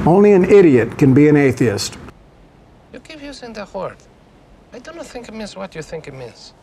Only an idiot can be an atheist. You keep using the word. I do not think it means what you think it means.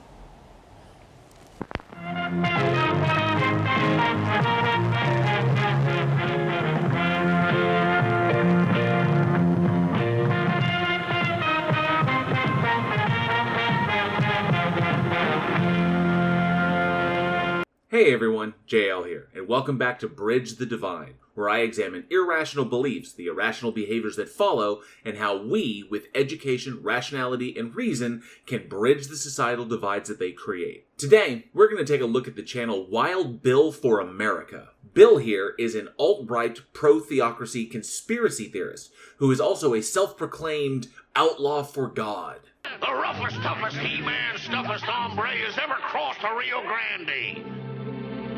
Hey everyone, JL here, and welcome back to Bridge the Divide, where I examine irrational beliefs, the irrational behaviors that follow, and how we, with education, rationality, and reason, can bridge the societal divides that they create. Today, we're going to take a look at the channel Wild Bill for America. Bill here is an alt-right, pro-theocracy conspiracy theorist, who is also a self-proclaimed outlaw for God. The roughest, toughest he-man, stuffest hombre has ever crossed the Rio Grande.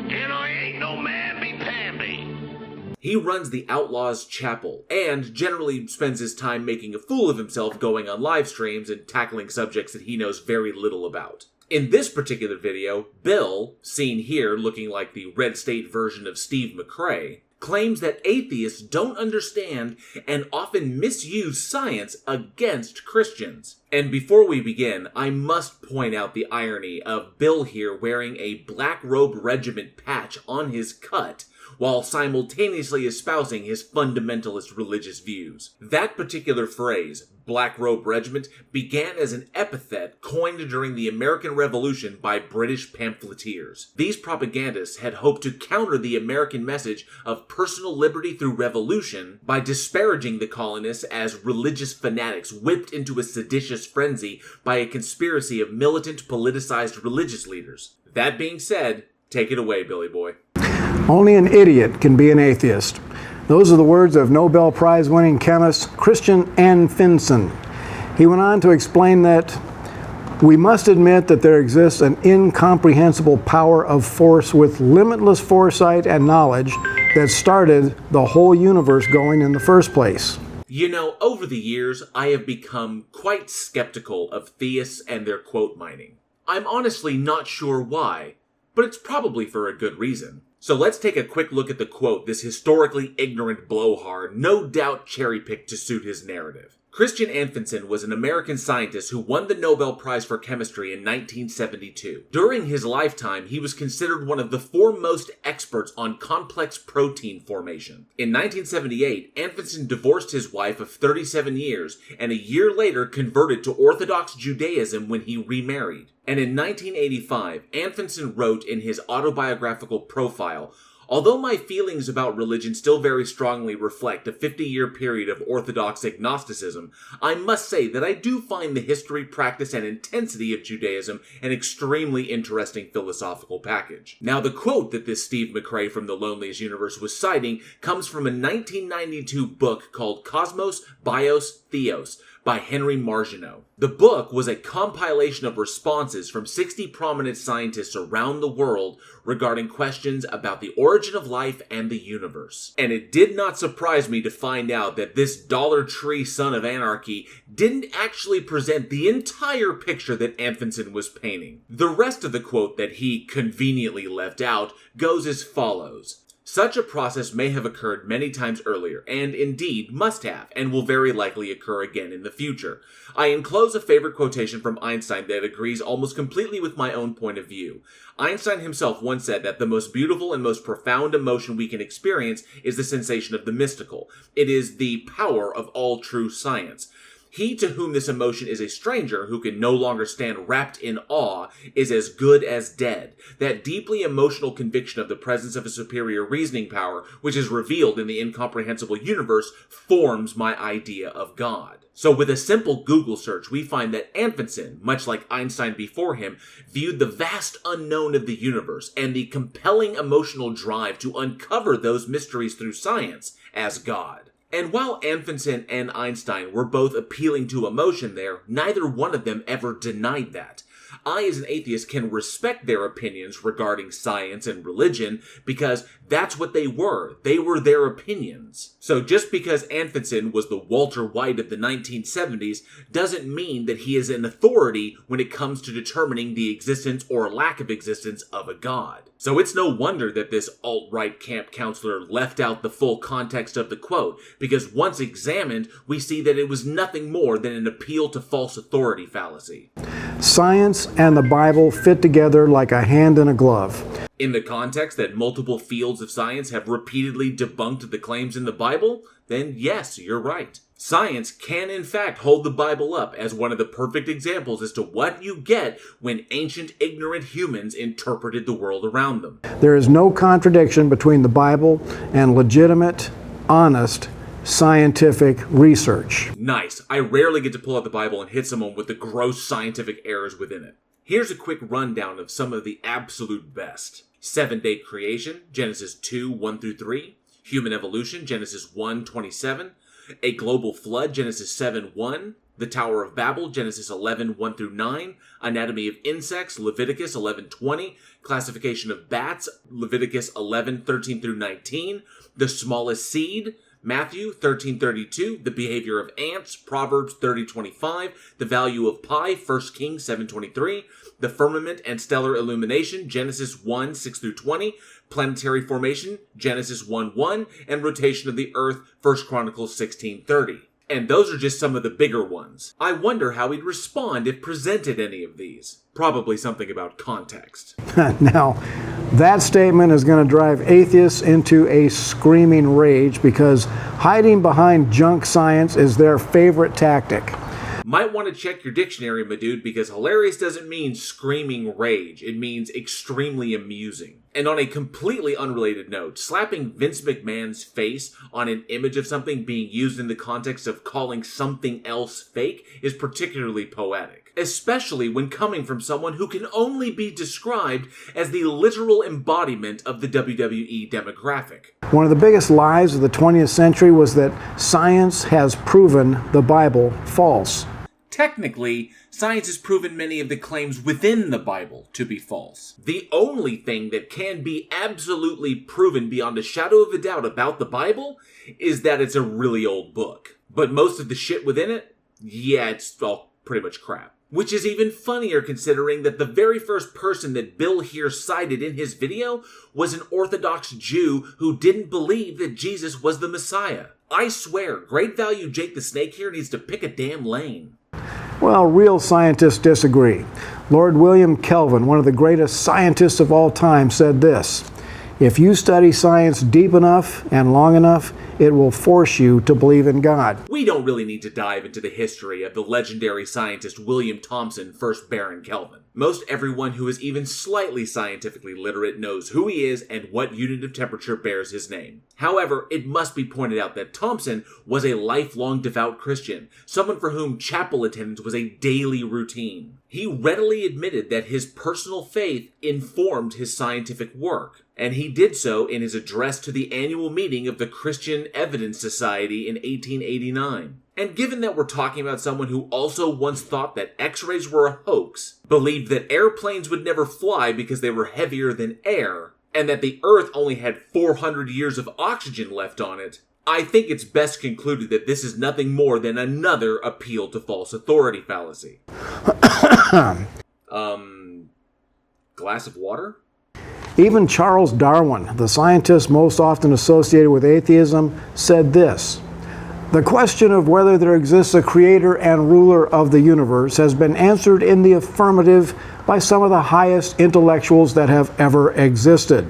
And I ain't no mamby-pamby. He runs the Outlaws Chapel, and generally spends his time making a fool of himself going on live streams and tackling subjects that he knows very little about. In this particular video, Bill, seen here looking like the red state version of Steve McRae, claims that atheists don't understand and often misuse science against Christians. And before we begin, I must point out the irony of Bill here wearing a Black Robe Regiment patch on his cut, while simultaneously espousing his fundamentalist religious views. That particular phrase, Black Robe Regiment, began as an epithet coined during the American Revolution by British pamphleteers. These propagandists had hoped to counter the American message of personal liberty through revolution by disparaging the colonists as religious fanatics whipped into a seditious frenzy by a conspiracy of militant, politicized religious leaders. That being said, take it away, Billy Boy. Only an idiot can be an atheist. Those are the words of Nobel Prize-winning chemist Christian Anfinsen. He went on to explain that we must admit that there exists an incomprehensible power of force with limitless foresight and knowledge that started the whole universe going in the first place. You know, over the years, I have become quite skeptical of theists and their quote mining. I'm honestly not sure why, but it's probably for a good reason. So let's take a quick look at the quote this historically ignorant blowhard no doubt cherry-picked to suit his narrative. Christian Outlaw was an American scientist who won the Nobel Prize for Chemistry in 1972. During his lifetime, he was considered one of the foremost experts on complex protein formation. In 1978, Anfinsen divorced his wife of 37 years, and a year later converted to Orthodox Judaism when he remarried. And in 1985, Anfinsen wrote in his autobiographical profile, "Although my feelings about religion still very strongly reflect a 50-year period of orthodox agnosticism, I must say that I do find the history, practice, and intensity of Judaism an extremely interesting philosophical package." Now, the quote that this Steve McRae from The Loneliest Universe was citing comes from a 1992 book called Cosmos, Bios, Theos by Henry Margenau. The book was a compilation of responses from 60 prominent scientists around the world regarding questions about the origin of life and the universe. And it did not surprise me to find out that this Dollar Tree son of anarchy didn't actually present the entire picture that Anfinsen was painting. The rest of the quote that he conveniently left out goes as follows. Such a process may have occurred many times earlier, and indeed must have, and will very likely occur again in the future. I enclose a favorite quotation from Einstein that agrees almost completely with my own point of view. Einstein himself once said that the most beautiful and most profound emotion we can experience is the sensation of the mystical. It is the power of all true science. He to whom this emotion is a stranger, who can no longer stand wrapped in awe, is as good as dead. That deeply emotional conviction of the presence of a superior reasoning power, which is revealed in the incomprehensible universe, forms my idea of God. So with a simple Google search, we find that Anfinsen, much like Einstein before him, viewed the vast unknown of the universe and the compelling emotional drive to uncover those mysteries through science as God. And while Anfinsen and Einstein were both appealing to emotion there, neither one of them ever denied that. I, as an atheist, can respect their opinions regarding science and religion because That's what they were. They were their opinions. So just because Anfinsen was the Walter White of the 1970s doesn't mean that he is an authority when it comes to determining the existence or lack of existence of a god. So it's no wonder that this alt-right camp counselor left out the full context of the quote, because once examined, we see that it was nothing more than an appeal to false authority fallacy. Science and the Bible fit together like a hand in a glove. In the context that multiple fields of science have repeatedly debunked the claims in the Bible, then yes, you're right. Science can in fact hold the Bible up as one of the perfect examples as to what you get when ancient ignorant humans interpreted the world around them. There is no contradiction between the Bible and legitimate, honest, scientific research. Nice. I rarely get to pull out the Bible and hit someone with the gross scientific errors within it. Here's a quick rundown of some of the absolute best. Seven-day creation, Genesis 2, 1-3. Human evolution, Genesis 1:27. A global flood, Genesis 7:1. The Tower of Babel, Genesis 11, 1-9. Anatomy of insects, Leviticus 11:20. Classification of bats, Leviticus 11, 13-19. The smallest seed, Matthew 13:32, the behavior of ants, Proverbs 30:25, the value of pi, 1 Kings 7:23, the firmament and stellar illumination, Genesis 1, 6-20, planetary formation, Genesis 1:1, and rotation of the earth, 1 Chronicles 16:30. And those are just some of the bigger ones. I wonder how he'd respond if presented any of these. Probably something about context. Now, that statement is going to drive atheists into a screaming rage because hiding behind junk science is their favorite tactic. Might want to check your dictionary, my dude, because hilarious doesn't mean screaming rage. It means extremely amusing. And on a completely unrelated note, slapping Vince McMahon's face on an image of something being used in the context of calling something else fake is particularly poetic. Especially when coming from someone who can only be described as the literal embodiment of the WWE demographic. One of the biggest lies of the 20th century was that science has proven the Bible false. Technically, science has proven many of the claims within the Bible to be false. The only thing that can be absolutely proven beyond a shadow of a doubt about the Bible is that it's a really old book. But most of the shit within it, yeah, it's all pretty much crap. Which is even funnier considering that the very first person that Bill here cited in his video was an Orthodox Jew who didn't believe that Jesus was the Messiah. I swear, Great Value Jake the Snake here needs to pick a damn lane. Well, real scientists disagree. Lord William Kelvin, one of the greatest scientists of all time, said this: "If you study science deep enough and long enough, it will force you to believe in God." We don't really need to dive into the history of the legendary scientist William Thomson, 1st Baron Kelvin. Most everyone who is even slightly scientifically literate knows who he is and what unit of temperature bears his name. However, it must be pointed out that Thomson was a lifelong devout Christian, someone for whom chapel attendance was a daily routine. He readily admitted that his personal faith informed his scientific work, and he did so in his address to the annual meeting of the Christian Evidence Society in 1889. And given that we're talking about someone who also once thought that X-rays were a hoax, believed that airplanes would never fly because they were heavier than air, and that the Earth only had 400 years of oxygen left on it, I think it's best concluded that this is nothing more than another appeal to false authority fallacy. Glass of water? Even Charles Darwin, the scientist most often associated with atheism, said this: "The question of whether there exists a creator and ruler of the universe has been answered in the affirmative by some of the highest intellectuals that have ever existed."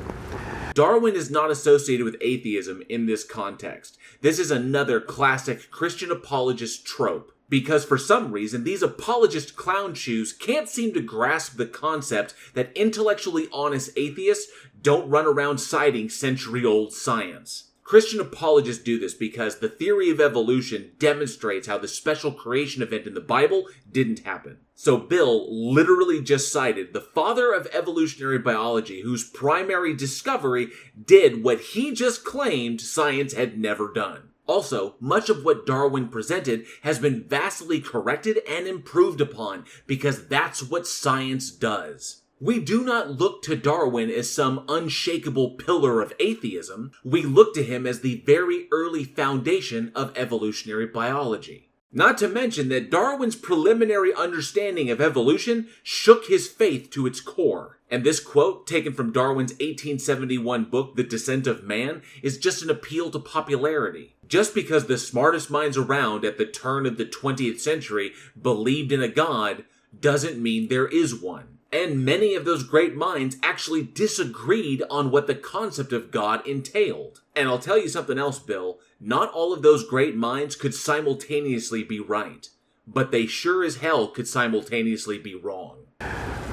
Darwin is not associated with atheism in this context. This is another classic Christian apologist trope, because for some reason these apologist clown shoes can't seem to grasp the concept that intellectually honest atheists don't run around citing century-old science. Christian apologists do this because the theory of evolution demonstrates how the special creation event in the Bible didn't happen. So Bill literally just cited the father of evolutionary biology whose primary discovery did what he just claimed science had never done. Also, much of what Darwin presented has been vastly corrected and improved upon because that's what science does. We do not look to Darwin as some unshakable pillar of atheism. We look to him as the very early foundation of evolutionary biology. Not to mention that Darwin's preliminary understanding of evolution shook his faith to its core. And this quote, taken from Darwin's 1871 book, The Descent of Man, is just an appeal to popularity. Just because the smartest minds around at the turn of the 20th century believed in a god, doesn't mean there is one. And many of those great minds actually disagreed on what the concept of God entailed. And I'll tell you something else, Bill. Not all of those great minds could simultaneously be right, but they sure as hell could simultaneously be wrong.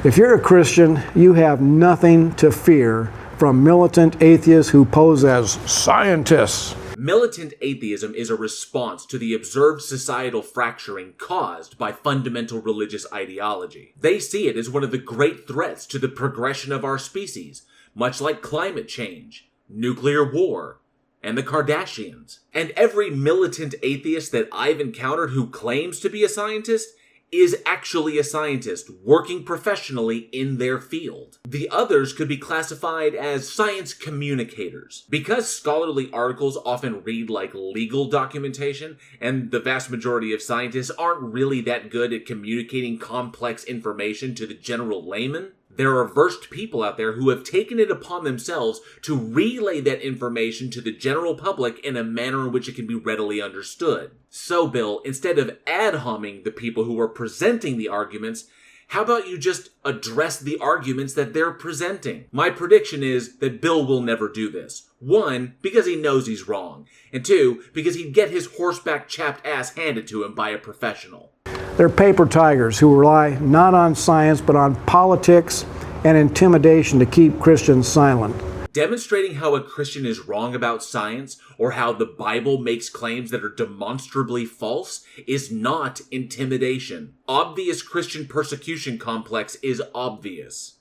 If you're a Christian, you have nothing to fear from militant atheists who pose as scientists. Militant atheism is a response to the observed societal fracturing caused by fundamental religious ideology. They see it as one of the great threats to the progression of our species, much like climate change, nuclear war, and the Kardashians. And every militant atheist that I've encountered who claims to be a scientist is actually a scientist working professionally in their field. The others could be classified as science communicators. Because scholarly articles often read like legal documentation, and the vast majority of scientists aren't really that good at communicating complex information to the general layman, there are versed people out there who have taken it upon themselves to relay that information to the general public in a manner in which it can be readily understood. So, Bill, instead of ad-homing the people who are presenting the arguments, how about you just address the arguments that they're presenting? My prediction is that Bill will never do this. 1, because he knows he's wrong. And 2, because he'd get his horseback chapped ass handed to him by a professional. They're paper tigers who rely not on science but on politics and intimidation to keep Christians silent. Demonstrating how a Christian is wrong about science or how the Bible makes claims that are demonstrably false is not intimidation. Obvious Christian persecution complex is obvious.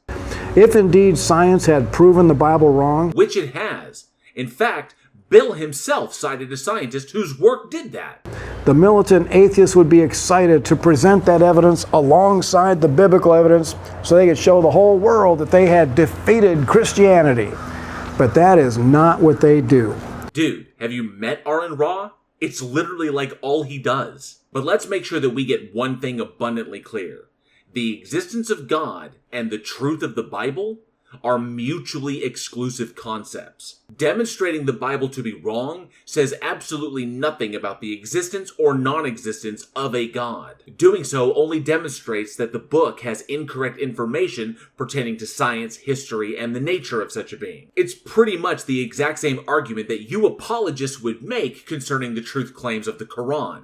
If indeed science had proven the Bible wrong, which it has. In fact, Bill himself cited a scientist whose work did that. The militant atheists would be excited to present that evidence alongside the biblical evidence so they could show the whole world that they had defeated Christianity. But that is not what they do. Dude, have you met Aaron Ra? It's literally like all he does. But let's make sure that we get one thing abundantly clear. The existence of God and the truth of the Bible are mutually exclusive concepts. Demonstrating the Bible to be wrong says absolutely nothing about the existence or non-existence of a God. Doing so only demonstrates that the book has incorrect information pertaining to science, history, and the nature of such a being. It's pretty much the exact same argument that you apologists would make concerning the truth claims of the Quran.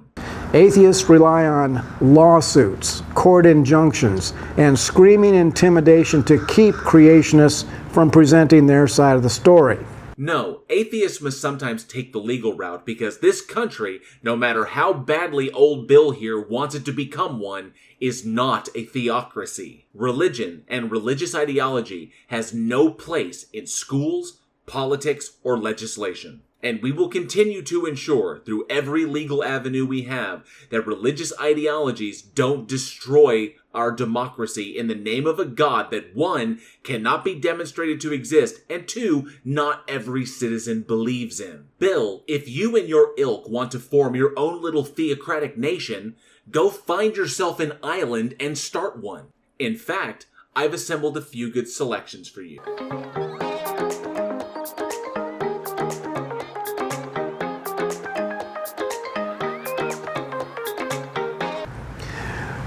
Atheists rely on lawsuits, court injunctions, and screaming intimidation to keep creationists from presenting their side of the story. No, atheists must sometimes take the legal route because this country, no matter how badly old Bill here wants it to become one, is not a theocracy. Religion and religious ideology has no place in schools, politics, or legislation. And we will continue to ensure, through every legal avenue we have, that religious ideologies don't destroy our democracy in the name of a God that, 1, cannot be demonstrated to exist, and 2, not every citizen believes in. Bill, if you and your ilk want to form your own little theocratic nation, go find yourself an island and start one. In fact, I've assembled a few good selections for you.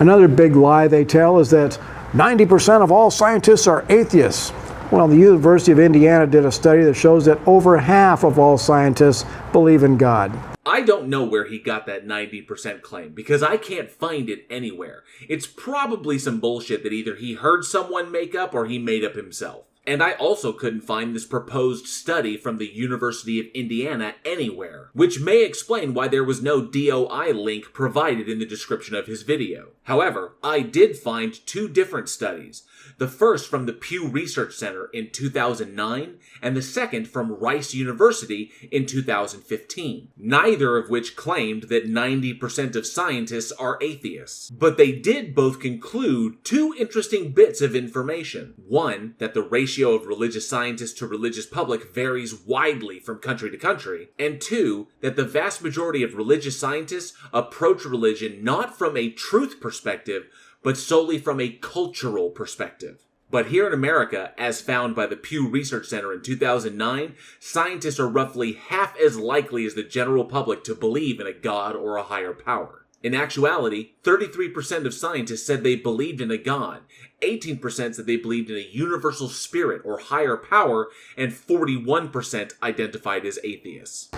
Another big lie they tell is that 90% of all scientists are atheists. Well, the University of Indiana did a study that shows that over half of all scientists believe in God. I don't know where he got that 90% claim, because I can't find it anywhere. It's probably some bullshit that either he heard someone make up or he made up himself. And I also couldn't find this proposed study from the University of Indiana anywhere, which may explain why there was no DOI link provided in the description of his video. However, I did find two different studies. The first from the Pew Research Center in 2009, and the second from Rice University in 2015, neither of which claimed that 90% of scientists are atheists. But they did both conclude two interesting bits of information. One, that the ratio of religious scientists to religious public varies widely from country to country, and two, that the vast majority of religious scientists approach religion not from a truth perspective, but solely from a cultural perspective. But here in America, as found by the Pew Research Center in 2009, scientists are roughly half as likely as the general public to believe in a god or a higher power. In actuality, 33% of scientists said they believed in a god, 18% said they believed in a universal spirit or higher power, and 41% identified as atheists.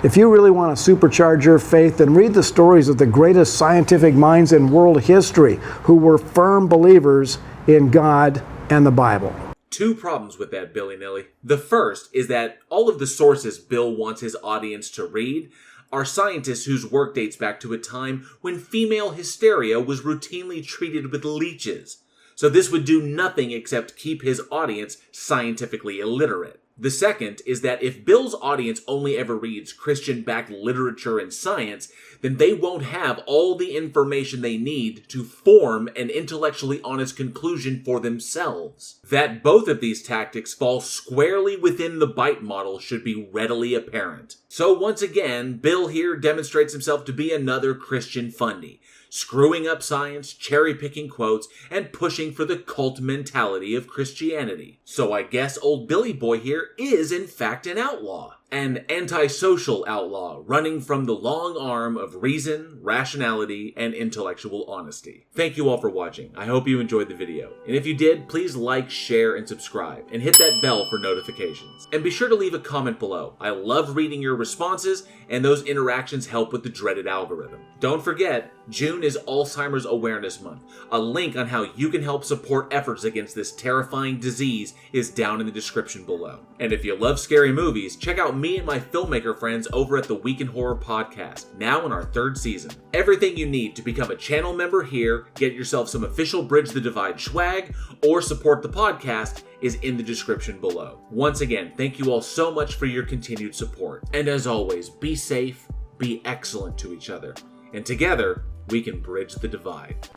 If you really want to supercharge your faith, then read the stories of the greatest scientific minds in world history who were firm believers in God and the Bible. Two problems with that, Billy-nilly. The first is that all of the sources Bill wants his audience to read are scientists whose work dates back to a time when female hysteria was routinely treated with leeches. So this would do nothing except keep his audience scientifically illiterate. The second is that if Bill's audience only ever reads Christian-backed literature and science, then they won't have all the information they need to form an intellectually honest conclusion for themselves. That both of these tactics fall squarely within the bite model should be readily apparent. So once again, Bill here demonstrates himself to be another Christian fundy, screwing up science, cherry-picking quotes, and pushing for the cult mentality of Christianity. So I guess old Billy Boy here is in fact an outlaw. An antisocial outlaw running from the long arm of reason, rationality, and intellectual honesty. Thank you all for watching. I hope you enjoyed the video. And if you did, please like, share, and subscribe. And hit that bell for notifications. And be sure to leave a comment below. I love reading your responses, and those interactions help with the dreaded algorithm. Don't forget, June is Alzheimer's Awareness Month. A link on how you can help support efforts against this terrifying disease is down in the description below. And if you love scary movies, check out me and my filmmaker friends over at the Week in Horror podcast, now in our 3rd season. Everything you need to become a channel member here, get yourself some official Bridge the Divide swag, or support the podcast is in the description below. Once again, thank you all so much for your continued support. And as always, be safe, be excellent to each other, and together, we can bridge the divide.